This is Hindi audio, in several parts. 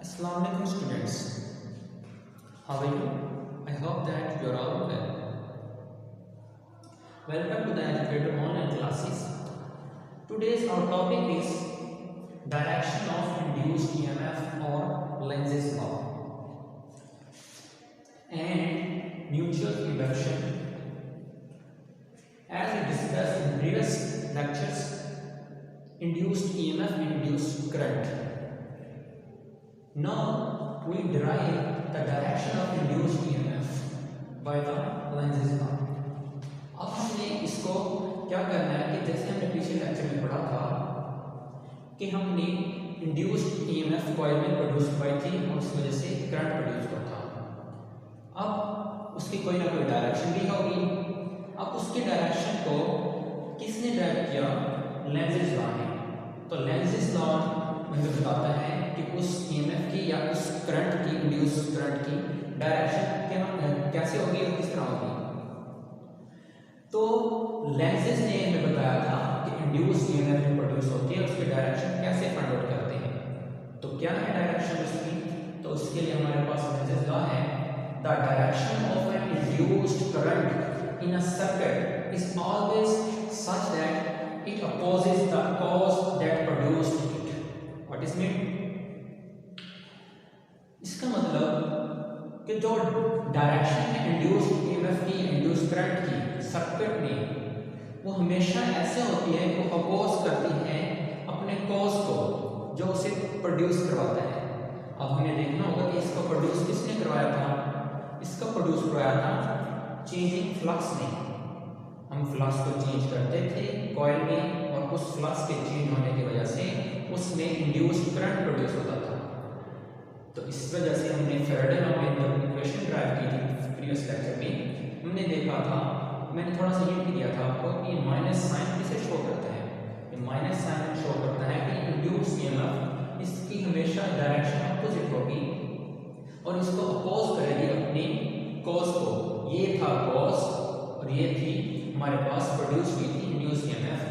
Assalamu alaikum students. How are you? I hope that you are all well. Welcome to the Educator online classes. Today's our topic is direction of induced EMF or Lenz's law and mutual induction. As we discussed in previous lectures, induced EMF and induced current. Now we derive the direction of induced EMF by the Lenz's law. अब हमने इसको क्या करना है कि जैसे हमने पिछले लेक्चर में पढ़ा था कि हमने इंड्यूस्ड EMF कॉइल में प्रोड्यूस करवाई थी और उस वजह से करंट प्रोड्यूस हुआ था। अब उसकी कोई ना कोई डायरेक्शन भी होगी। अब उसके डायरेक्शन को किसने ड्राइव किया? लेंज़ेस लॉ ने। तो लेंज़ेस लॉ हमें बताता है कि उस EMF की या उस करंट की इंड्यूस करंट की डायरेक्शन कैसे होगी और किस तरह होगी। तो लेंज़ेस ने हमें बताया था कि इंड्यूस EMF प्रोड्यूस होती है, उसकी डायरेक्शन कैसे फाइंड आउट करते हैं। तो क्या है डायरेक्शन उसकी? तो उसके लिए हमारे पास लेंज़ेस लॉ है। The direction of an induced current in a circuit is always such that it opposes the cause that produced it. What is mean? इसका मतलब कि जो डायरेक्शन है इंड्यूस्ड EMF की, इंड्यूस्ड करंट की सर्किट में, वो हमेशा ऐसे होती है कि वो अपोज करती है अपने कॉज को जो उसे प्रोड्यूस करवाता है। अब हमें देखना होगा कि इसको प्रोड्यूस किसने करवाया था। इसका प्रोड्यूस करवाया था चेंजिंग फ्लक्स ने। हम फ्लक्स को चेंज करते थे कॉइल में और उस फ्लक्स के चेंज होने की वजह से उसमें इंड्यूस्ड करंट प्रोड्यूस होता था। तो इस वजह से हमने फैराडे लॉ में जब इक्वेशन ड्राइव की थी प्रीवियस लेक्चर में, हमने देखा था, मैंने थोड़ा सा हिंट दिया था आपको कि माइनस साइन किसे शो करता है। ये माइनस साइन शो करता है कि इंड्यूस EMF इसकी हमेशा डायरेक्शन अपोजिट होगी और इसको अपोज करेगी अपनी कॉज को। ये था कॉज और ये थी हमारे पास प्रोड्यूस हुई थी इंड्यूस EMF।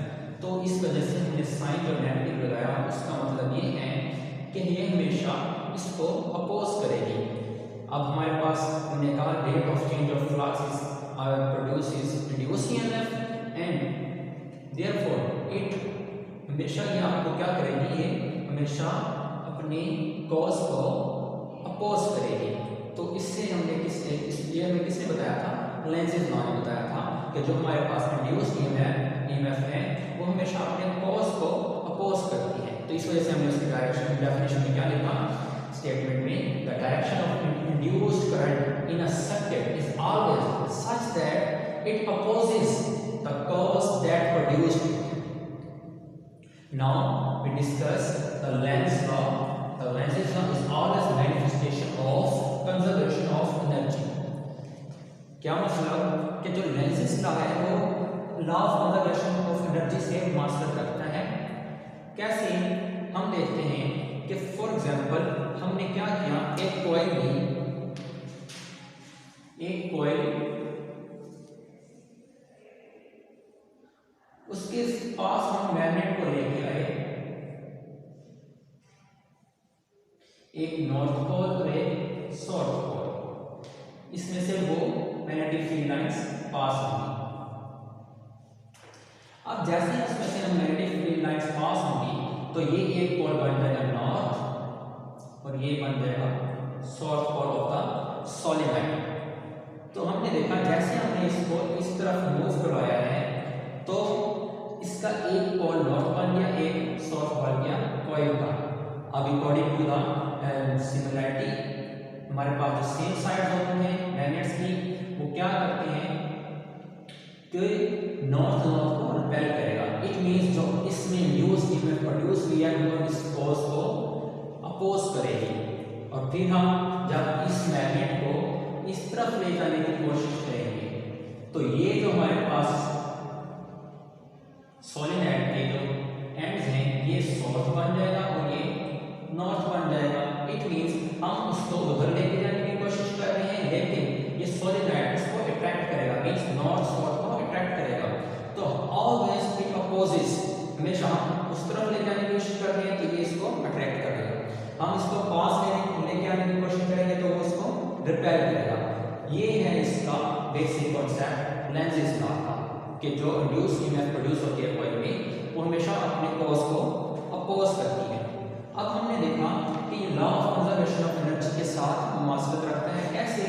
तो इस वजह से हमने साइन जो नेगेटिव लगाया, उसका मतलब ये है कि ये हमेशा इसको अपोज करेगी। अब हमारे पास हमने कहा rate of change of flux produces induced EMF and therefore it हमेशा ये आपको क्या करेगी, ये हमेशा अपनी कॉज को अपोज करेगी। तो इससे हमने ये हमें किसने बताया था? लेंज़ेस लॉ ने बताया था कि जो हमारे पास इंड्यूस्ड EMF है वो हमेशा अपने कॉज को अपोज करती है। तो इस वजह से हमने उसकी डायरेक्शन डेफिनेशन में क्या लिखा स्टेटमेंट में, the direction of induced current in a circuit is always such that it opposes the cause that produced it. Now we discuss the Lenz law. The Lenz law is always manifestation of conservation of energy. क्या मतलब कि जो लेंज़ लॉ है वो law of conservation of energy से मुमासलत रखता है। कैसे? हम देखते हैं कि फॉर एग्जांपल हमने क्या किया, एक कॉइल उसके पास हम मैग्नेट को लेके आए, एक नॉर्थ पोल और एक साउथ पोल, इसमें से वो मैग्नेटिक फील्ड लाइंस पास होंगी। अब जैसे ही उसमें से हम मैग्नेटिक फील्ड लाइंस पास होंगी तो ये एक पोल बन जाएगा नॉर्थ और ये बन जाएगा south pole of the solenoid. तो हमने देखा जैसे हमने इसको इस तरफ मूव करवाया है तो इसका एक पोल नॉर्थ बन गया, एक साउथ बन गया कॉइल का। अब अकॉर्डिंग टू द सिमिलरिटी हमारे पास जो सेम साइड होते हैं मैग्नेट्स की, वो क्या करते हैं कि नॉर्थ को रिपेल करेगा। इट मींस जो इसमें इंड्यूस्ड EMF प्रोड्यूस हुई है वो इस फोर्स को अपोज करेगी और फिर हम जब इस मैग्नेट को इस तरफ ले जाने की कोशिश करेंगे तो ये जो हमारे पास सोलेनॉइड के जो एंड्स हैं ये साउथ बन जाएगा और ये नॉर्थ बन जाएगा। इट मींस हम उसको उधर लेके जाने की कोशिश कर रहे हैं लेकिन ये सोलेनॉइड इसको अट्रैक्ट करेगा, मींस नॉर्थ साउथ को अट्रैक्ट करेगा। तो ऑलवेज इट अपोजेस, हमेशा हम उस तरफ ले जाने की कोशिश कर रहे हैं तो ये इसको अट्रैक्ट करेगा। हम इसको पास लेने रिपेल करेगा। ये है इसका बेसिक कॉन्सेप्ट लेंज़ लॉ का, कि जो इंड्यूस ईएमएफ प्रोड्यूस होती है कॉइल में वो हमेशा अपने कॉज को अपोज करती है। अब हमने देखा कि law of conservation of energy के साथ मुमासलत रखता है। कैसे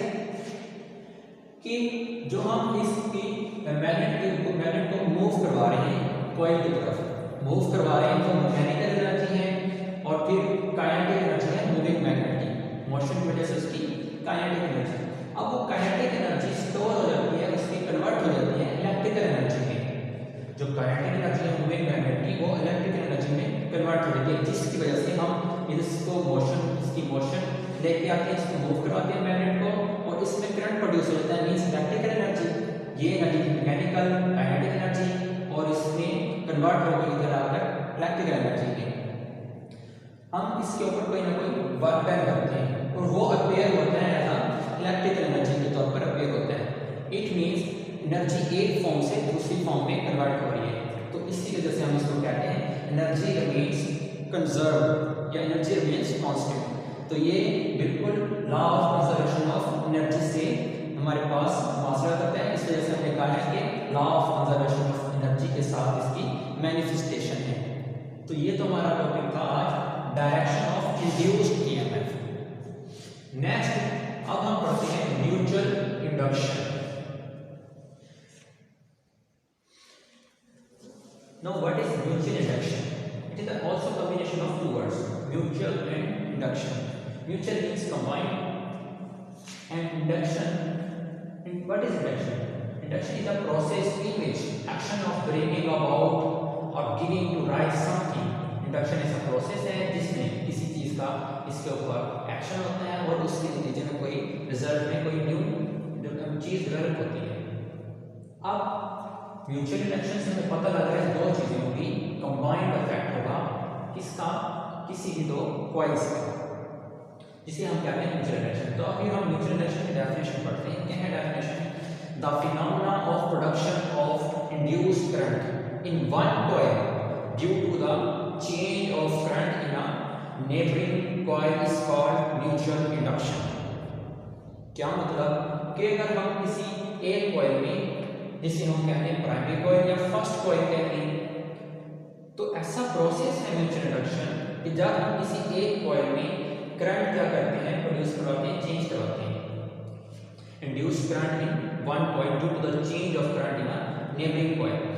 कि जो हम इसकी मैग्नेट को मूव करवा रहे हैं कॉइल की तरफ मूव करवा रहे हैं, तो मैकेनिकल एनर्जी है और फिर काइनेटिक एनर्जी है मूविंग मैग्नेट की मोशन की वजह से उसकी काइनेटिक एनर्जी। अब वो काइनेटिक एनर्जी स्टोर हो जाती है, उसकी कन्वर्ट हो जाती है इलेक्ट्रिकल एनर्जी में। जो काइनेटिक एनर्जी है मूविंग मैग्नेट की वो इलेक्ट्रिकल एनर्जी में कन्वर्ट हो जाती है, जिसकी वजह से हम इसकी मोशन लेके आते हैं, इसको मूव करवाते हैं मैग्नेट को, और इसमें करंट प्रोड्यूस हो जाता है, मींस इलेक्ट्रिकल एनर्जी। ये एनर्जी मैकेनिकल काइनेटिक एनर्जी, और इसमें कन्वर्ट होकर इधर आकर इलेक्ट्रिकल एनर्जी में हम इसके ऊपर कोई ना कोई वर्क डन करते हैं, और वो अपीयर होता है एज इलेक्ट्रिकल एनर्जी के तौर पर अपीयर होता है। इट मींस एनर्जी एक फॉर्म से दूसरी फॉर्म में कन्वर्ट हो रही है, तो इसी वजह से हम इसको कहते हैं एनर्जी रिमेन्स कंजर्व या एनर्जी रिमेन्स कांस्टेंट। तो ये बिल्कुल law of conservation of energy से हमारे पास मुआसरा करता है। इस वजह से हमने कहा है कि law of conservation of energy के साथ इसकी मैनिफेस्टेशन है। तो ये तो हमारा टॉपिक था आज, direction of induced EMF. Next अब हम पढ़ते हैं mutual induction. Now what is mutual induction? It is also combination of two words, mutual and induction. Mutual means combined, and induction. And what is induction? Induction is a process in which action of bringing about or giving to rise something. Induction ऐसा प्रोसेस है जिसमें किसी चीज का इसके ऊपर एक्शन होता है और उसके नतीजे में कोई रिजल्ट में कोई न्यू चीज डेवलप होती है। अब म्यूचुअल इंडक्शन से हमें पता लग रहा है दो चीजें होगी, कंबाइंड इफेक्ट होगा किसका, किसी भी दो कॉइल्स का, जिसे हम कहते हैं म्यूचुअल इंडक्शन। तो अभी हम म्यूचुअल इंडक्शन की डेफिनेशन पढ़ते हैं। क्या है definition? The phenomena of production of induced current in one coil due to the change of current in a neighbouring coil is called mutual induction. क्या मतलब कि अगर हम किसी एक कॉइल में, जिसे हम कहते हैं प्राइमरी कॉइल या फर्स्ट कॉइल कहते हैं, तो ऐसा प्रोसेस है म्यूचुअल इंडक्शन कि जब हम किसी एक कॉइल में करंट क्या करते हैं, प्रोड्यूस करवाते हैं, चेंज करवाते हैं। Induce current in one coil due to the change of current in a neighbouring coil.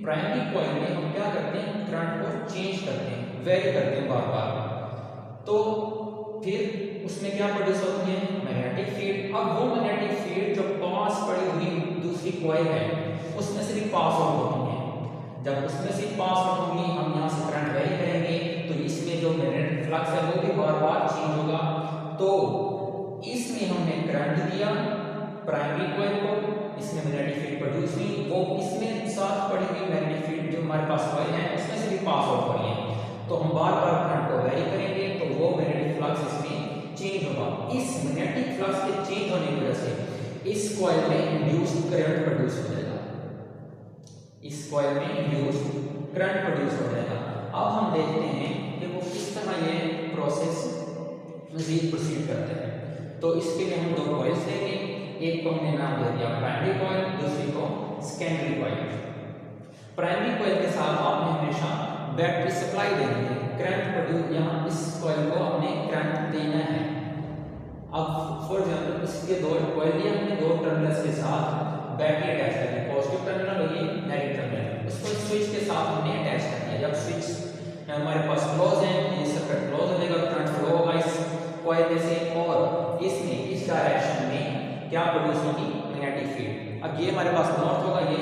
Primary coil में हम क्या करते हैं, करंट को चेंज करते हैं, वेरी करते हैं बार बार, तो फिर उसमें क्या प्रोड्यूस होती है, मैग्नेटिक फील्ड। अब वो मैग्नेटिक फील्ड जो पास पड़ी हुई दूसरी कॉइल है उसमें से भी पास आउट होती है। जब उसमें से पास आउट होंगी, हम यहाँ से करंट वेरी करेंगे, तो इसमें जो मैग्नेटिक फ्लक्स है वो भी बार बार चेंज होगा। तो इसमें हमने करंट दिया प्राइमरी कॉइल को, इसमें मैग्नेटिक फील्ड प्रोड्यूस हुई, वो इसमें साथ पड़ी हुई मैग्नेटिक फील्ड जो हमारे पास कॉइल है उसमें से भी पास आउट हो रही है, तो हम बार बार करंट को वेरी करेंगे, तो वो मैग्नेटिक फ्लक्स इसमें चेंज होगा। इस मैग्नेटिक फ्लक्स के चेंज होने की वजह से इस कॉइल में इंड्यूस्ड करंट प्रोड्यूस हो जाएगा, इस कॉइल में इंड्यूस्ड करंट प्रोड्यूस हो जाएगा। अब हम देखते हैं कि वो किस तरह ये प्रोसेस मजीद प्रोसीड करते हैं। तो इसके लिए हम दो कॉइल्स लेंगे, एक को हमने नाम दे दिया प्राइमरी कॉइल, दूसरी को सेकेंडरी कॉइल। प्राइमरी कॉइल के साथ आपने हमेशा बैटरी सप्लाई देनी है, करंट प्रोड्यूस, यहाँ इस कॉइल को हमने करंट देना है। अब फॉर एग्जांपल इसके दो कॉइल लिए हमने, दो टर्मिनल्स के साथ बैटरी अटैच कर दी, पॉजिटिव टर्मिनल और ये नेगेटिव टर्मिनल, उसको स्विच के साथ हमने अटैच कर दिया। जब स्विच हमारे पास क्लोज है, ये सर्किट क्लोज हो जाएगा, करंट फ्लो होगा इस कॉइल में से, और इसमें इस डायरेक्शन में क्या प्रोड्यूस होगी, मैग्नेटिक फील्ड। अब ये हमारे पास नॉर्थ होगा, ये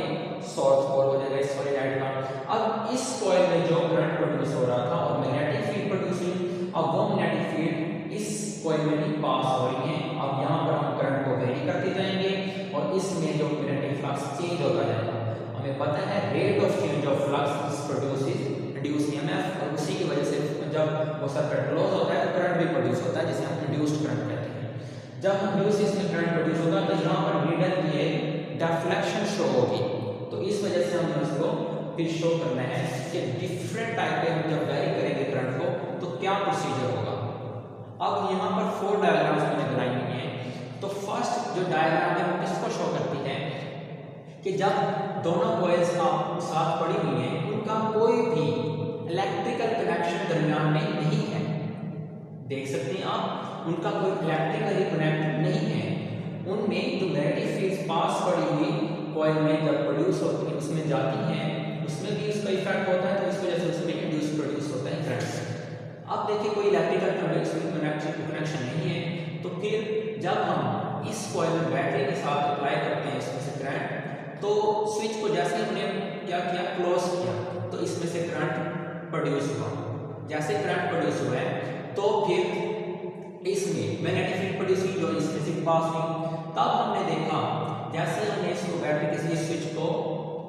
साउथ पोल हो जाएगा इस सोलेनॉइड का। अब इस कॉइल में जो करंट प्रोड्यूस हो रहा था और मैग्नेटिक फील्ड प्रोड्यूस हुई, अब वो मैग्नेटिक फील्ड इस कॉइल में भी पास हो रही है। अब यहाँ पर हम करंट को वेरी करते जाएंगे और इसमें जो मैग्नेटिक फ्लक्स चेंज होता जाएगा। हमें पता है rate of change of flux is produces induced EMF, और उसी की वजह से जब वो सर्किट क्लोज होता है तो करंट भी प्रोड्यूस होता है, जिसे हम इंड्यूस्ड करंट कहते हैं। जब इंड्यूस इसमें करंट प्रोड्यूस होगा तो यहाँ पर नीडल ये डिफ्लेक्शन शो होगी, तो इस वजह से हमें इसको फिर शो करना है कि डिफरेंट टाइप के हम जब वेरी करेंगे करंट को तो क्या प्रोसीजर होगा। अब यहाँ पर 4 डायग्राम्स मैंने बनाई हुई हैं, कि जब दोनों कॉइल्स आप साथ पड़ी हुई हैं उनका कोई भी इलेक्ट्रिकल कनेक्शन दरमियान में नहीं है। देख सकते हैं आप, उनका कोई इलेक्ट्रिकली कनेक्ट नहीं है। उनमें जो नेगेटिव फील्ड पास पड़ी हुई कॉइल में जब प्रोड्यूस होती है उसमें जाती हैं, उसमें भी उसका इफेक्ट होता है, तो इस वजह से उसमें इंड्यूस प्रोड्यूस होता है करंट। अब देखिए कोई इलेक्ट्रिकल कनेक्शन नहीं है, तो फिर जब हम इस कॉइल में बैटरी के साथ अप्लाई करते हैं इसमें से करंट, तो स्विच को जैसे हमने क्या किया, क्लोज किया, तो इसमें से करंट प्रोड्यूस हुआ। जैसे करंट प्रोड्यूस हुआ है तो फिर इसमें मैग्नेटिक फील्ड प्रोड्यूस हुई जो इसमें से पास हुई। तब हमने देखा जैसे हमने इसको बैटरी के स्विच को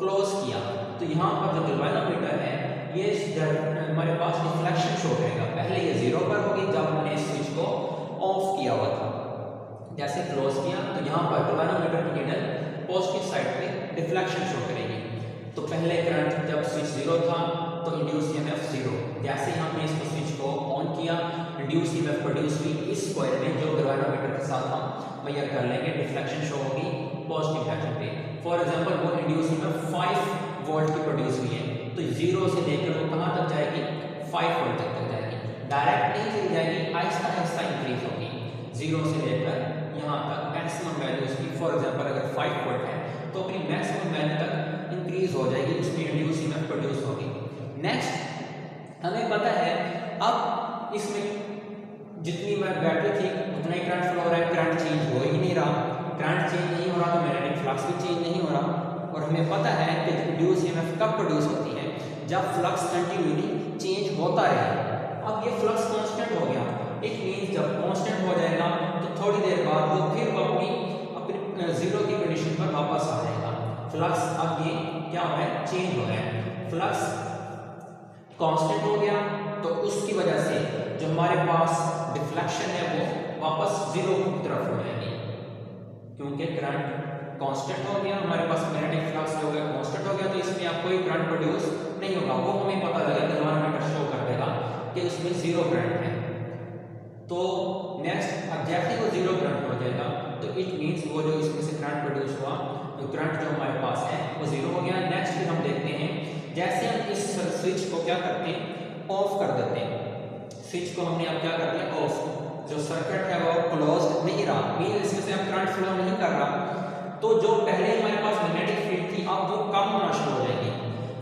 क्लोज किया तो यहाँ पर जो गैल्वेनोमीटर है ये हमारे पास डिफ्लेक्शन शो करेगा। पहले ये 0 पर होगी जब हमने इस स्विच को ऑफ किया हुआ था। जैसे क्लोज किया तो यहाँ पर गैल्वेनोमीटर की नीडल पॉजिटिव साइड पे डिफ्लेक्शन शो करेगी। तो पहले करंट जब स्विच 0 था तो इंड्यूस ईएमएफ 0। जैसे ही हमने इस स्विच को ऑन किया इंड्यूस ईएमएफ प्रोड्यूस हुई इस कॉइल में जो गैल्वेनोमीटर के साथ हम मेजर कर लेंगे, डिफ्लेक्शन शो होगी पॉजिटिव डायरेक्शन पे। फॉर एग्जांपल वो इंड्यूस ईएमएफ 5 वोल्ट की प्रोड्यूस हुई है, तो 0 से लेकर वो कहाँ तक जाएगी, 5 वोल्ट तक जाएगी। डायरेक्ट नहीं चली जाएगी, आहिस्ता आहिस्ता इंक्रीज होगी 0 से लेकर यहाँ तक मैक्सिमम वैल्यू उसकी। फॉर एग्जांपल अगर 5 वोल्ट है तो अपनी मैक्सिमम वैल्यू तक इंक्रीज हो जाएगी, उसमें इंड्यूस ईएमएफ प्रोड्यूस होगी। नेक्स्ट हमें पता है अब इसमें जितनी बैटरी थी उतना ही करंट फ्लो हो रहा है, करंट चेंज हो ही नहीं रहा। करंट चेंज नहीं हो रहा तो मैग्नेटिक फ्लक्स भी चेंज नहीं हो रहा। और हमें पता है कि इंड्यूस ईएमएफ कब प्रोड्यूस होती है, जब फ्लक्स कंटिन्यूली चेंज होता है। अब ये फ्लक्स कांस्टेंट हो गया, इट मींस जब कांस्टेंट हो जाएगा तो थोड़ी देर बाद वो फिर अपनी 0 की कंडीशन पर वापस आ जाएगा। फ्लक्स अब ये क्या हो रहा है, चेंज हो रहा है। फ्लक्स कांस्टेंट हो गया तो उसकी वजह से जो हमारे पास डिफ्लेक्शन है वो वापस 0 की तरफ हो जाएगी, क्योंकि करंट कांस्टेंट हो गया, हमारे पास मैग्नेटिक फ्लक्स जो है कांस्टेंट हो गया, तो इसमें आप कोई करंट प्रोड्यूस नहीं होगा। वो हमें पता लगा, गैल्वेनोमीटर शो कर देगा कि उसमें 0 करंट है। तो नेक्स्ट अब जैसे वो 0 करंट हो जाएगा तो इट मींस वो जो इसमें से करंट प्रोड्यूस हुआ, तो करंट जो हमारे पास है वो 0 हो गया। नेक्स्ट फिर हम देखते हैं जैसे हम इस स्विच को क्या करते हैं, ऑफ कर देते हैं। स्विच को हमने अब क्या कर दिया, ऑफ। जो सर्किट है वो क्लोज्ड नहीं रहा, मींस इसमें से अब करंट फ्लो नहीं कर रहा, तो जो पहले हमारे पास मैग्नेटिक फील्ड थी अब वो कम होना शुरू हो जाएगी।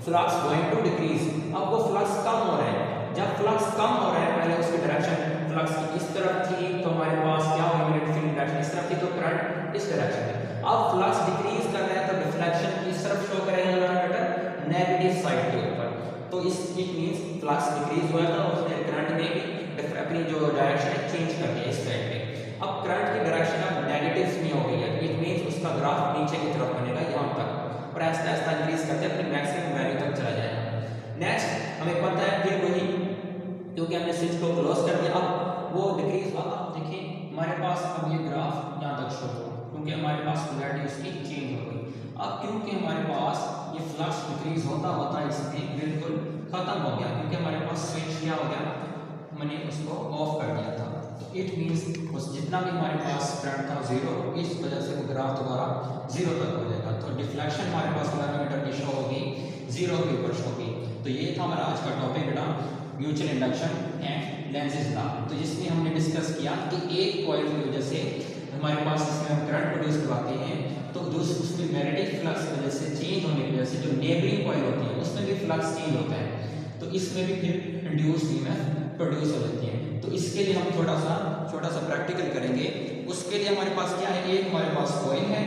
फ्लक्स गोइंग टू डिक्रीज, अब वो फ्लक्स कम हो रहा है। जब फ्लक्स कम हो रहा है, पहले उसकी डायरेक्शन फ्लक्स की इस तरफ थी तो हमारे पास क्या होगा, मैग्नेटिक फील्ड डायरेक्शन इस तरफ थी तो करंट इस डायरेक्शन में। अब फ्लक्स डिक्रीज कर रहा है तो डिफ्लेक्शन किस तरफ शो करेगा गैल्वेनोमीटर, नेगेटिव साइड के ऊपर। तो इस इट मींस फ्लक्स डिक्रीज हुआ था, उसने करंट ने भी अपनी जो डायरेक्शन है चेंज कर दिया इस साइड पे। अब करंट की डायरेक्शन अब नेगेटिव में हो गई है, इट मींस उसका ग्राफ नीचे की तरफ बनेगा यहाँ तक, और ऐसा ऐसा इंक्रीज करते अपनी मैक्सिमम वैल्यू तक चला जाएगा। नेक्स्ट हमें पता है फिर वही, क्योंकि हमने स्विच को क्लोज कर दिया, अब वो डिक्रीज हुआ। अब देखिए हमारे पास अब ये ग्राफ यहाँ तक शो हुआ, क्योंकि हमारे पास पोलैरिटी उसकी चेंज हो गई। अब क्योंकि हमारे पास ये फ्लक्स डिक्रीज होता होता इसमें बिल्कुल खत्म हो गया, क्योंकि हमारे पास स्विच क्या हो गया, मैंने उसको ऑफ कर दिया था। तो इट मींस उस जितना भी हमारे पास करंट था 0, इस वजह से वो ग्राफ दोबारा 0 तक हो जाएगा। तो डिफ्लेक्शन हमारे पास गैल्वेनोमीटर की शो होगी 0 के ऊपर शो होगी। तो ये था हमारा आज का टॉपिक बेटा, म्यूचुअल इंडक्शन एंड लेंज़ेस लॉ। तो जिसमें हमने डिस्कस किया कि एक कॉइल की वजह से हमारे पास इसमें हम करंट प्रोड्यूस करवाते हैं, तो उसमें मैग्नेटिक फ्लक्स की वजह से चेंज होने की वजह से जो नेबरिंग कॉइल होती है उसमें भी फ्लक्स चेंज होता है, तो इसमें भी फिर इंड्यूस्ड ईएमएफ प्रोड्यूस हो जाती है। तो इसके लिए हम छोटा सा प्रैक्टिकल करेंगे। उसके लिए हमारे पास क्या है, एक हमारे पास कॉइल है,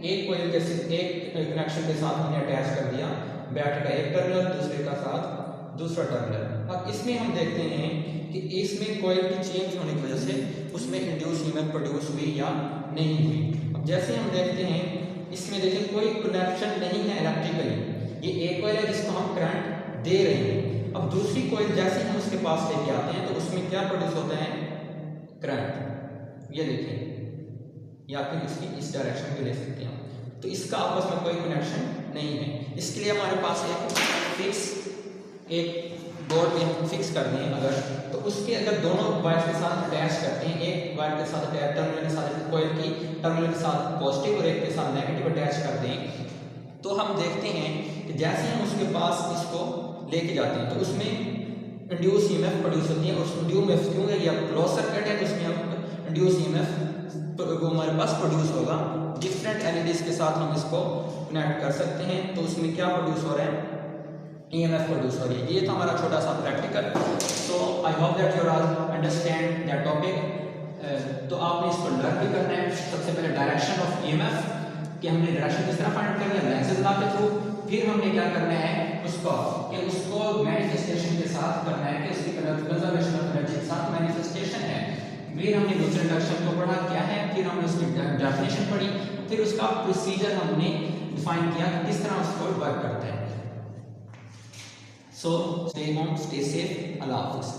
एक कॉइल जैसे एक कनेक्शन के साथ हमने अटैच कर दिया बैटरी का एक टर्मिनल, दूसरे का साथ दूसरा टर्मिनल। अब इसमें हम देखते हैं कि इसमें कॉइल की चेंज होने की वजह से उसमें इंड्यूस ईएमएफ प्रोड्यूस हुई या नहीं हुई। अब जैसे हम देखते हैं इसमें देखिए कोई कनेक्शन नहीं है इलेक्ट्रिकली, ये एक कॉइल है जिसको हम करंट दे रहे हैं। अब दूसरी कॉइल जैसे हम उसके पास लेके आते हैं तो उसमें क्या प्रोड्यूस होता है, करंट। ये देखिए, या फिर इसकी इस डायरेक्शन में ले सकते हैं। तो इसका आपस में कोई कनेक्शन नहीं है। इसके लिए हमारे पास एक बोर्ड पे हम फिक्स कर दें अगर, तो उसके अगर दोनों वायर के साथ अटैच करते हैं, एक वायर के साथ अटैच टर्मिनल के साथ कॉइल की टर्मिनल के साथ पॉजिटिव और एक के साथ नेगेटिव अटैच कर दें, तो हम देखते हैं कि जैसे हम उसके पास इसको लेके जाते हैं तो उसमें इंड्यूस ईएमएफ प्रोड्यूस होती है। और उसमें ईएमएफ क्योंकि ये क्लोज सर्किट है तो उसमें हम इंड्यूस ईएमएफ वो हमारे पास प्रोड्यूस होगा। डिफरेंट एलईडीज के साथ हम इसको कनेक्ट कर सकते हैं तो उसमें क्या प्रोड्यूस हो रहा है, ईएमएफ प्रोड्यूस हो रही है। ये तो हमारा छोटा सा practical. So I hope that you all understand that topic. तो आपने इसको लर्न भी करना है। सबसे पहले डायरेक्शन ऑफ ईएमएफ कि हमने डायरेक्शन किस तरह फाइंड करनी है, लेंसेज लॉ के थ्रू। फिर हमने क्या करना है उसको मैनिफेस्टेशन के साथ करना है कि उसकी कंजर्वेशन ऑफ एनर्जी के साथ मैनिफेस्टेशन है। फिर हमने दूसरे इंडक्शन को पढ़ा क्या है, फिर हमने उसकी डेफिनेशन पढ़ी, फिर उसका प्रोसीजर हमने डिफाइन किया कि किस तरह उसको वर्क करता है। So stay home, stay safe, अल्लाह हाफिज़।